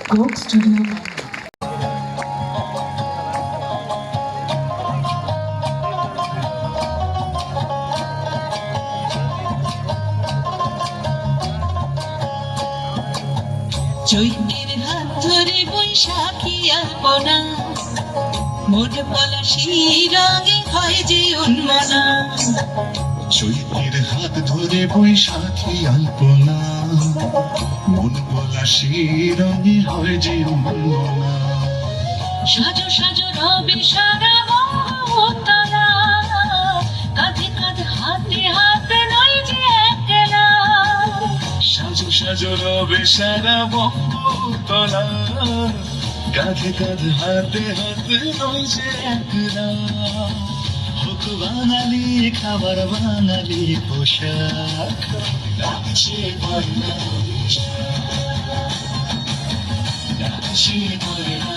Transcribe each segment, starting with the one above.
Coke Studio. চৈত্রের হাত ধরে বৈশাখী আলপনা, মোর পলাশী রঙে হয় যে উন্মনা। চৈত্রের হাত ধরে বৈশাখী আলপনা, মন পলাশী রঙে হয় যে উন্মনা। সাজো সাজো রবে সারা বঙ্গতলা, কাঁধে কাঁধে হাতে হাতে নয় যে একলা। সাজো সাজো রবে সারা বঙ্গতলা, কাঁধে কাঁধে হাতে হাতে নয় যে একলা। হোক বাঙালি খাবার বাঙালি পোশাক, নাচে বাংলা নাচে বাংলা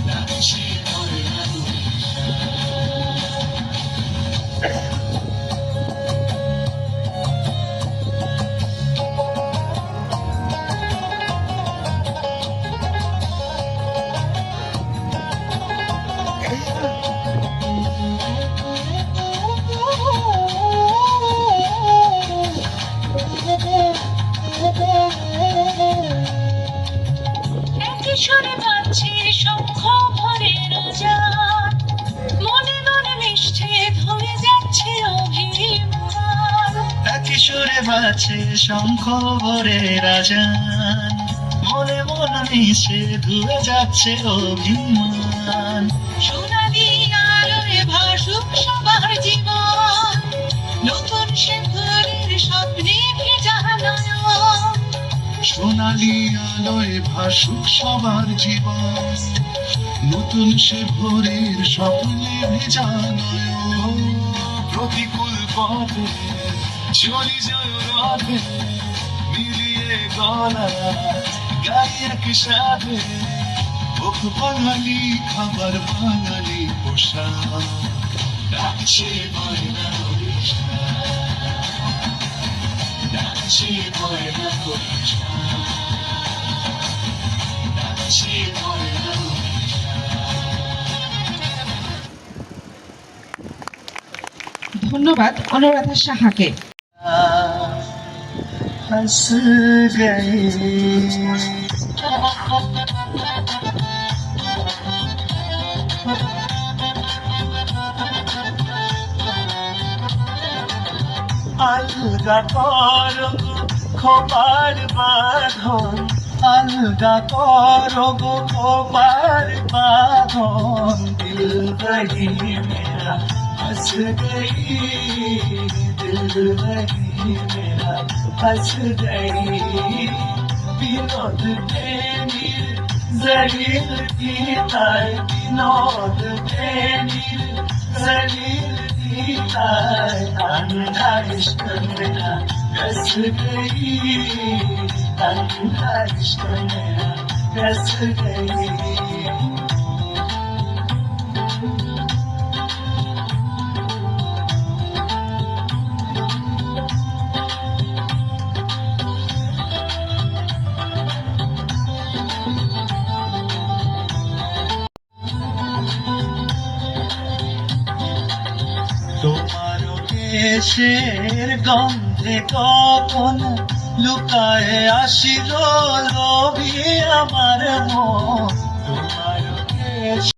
নাচে বাংলা। কিশোরে বাজছে শঙ্খ ভরে রাজান, মনে মনে মিশছে ধরে যাচ্ছে অভিমান। কিশোরে বাজছে শঙ্খ ভরে রাজান, মনে মনে মিশে ধুয়ে যাচ্ছে অভিমান। সোনালি আলোয় ভাসুক সবার জীবন, নতুন সে ভোরের স্বপ্নে ভেজা নয়ন। সোনালি আলোয় ভাসুক সবার জীবন, নতুন সে ভোরের স্বপ্নে ভেজা নয়ন। প্রতিকূল পথে চলি যায় রাতে, মিলিয়ে গলা গাই একসাথে। হোক বাঙালি খাবার বাঙালি পোশাক, নাচে বাংলা নাচে বাংলা নাচে বাংলা। ধন্যবাদ অনুরাধা সাহাকে। हंस गई আলগা করো খোপার বাঁধন আলগা করো খোপার বাঁধন দিল রহি মেরা हंस गई दिल रही मेरा हंस गई विनोद प्रेमीर जलील गीताय विनोद प्रेमीर जलील गीताय अंधा इश्क मेरा रस गई अंधा इश्क मेरा रस गई তোমারও কেশের গন্ধে কখন লুকায় আসিল লোভী আমার মন তোমারও কেশ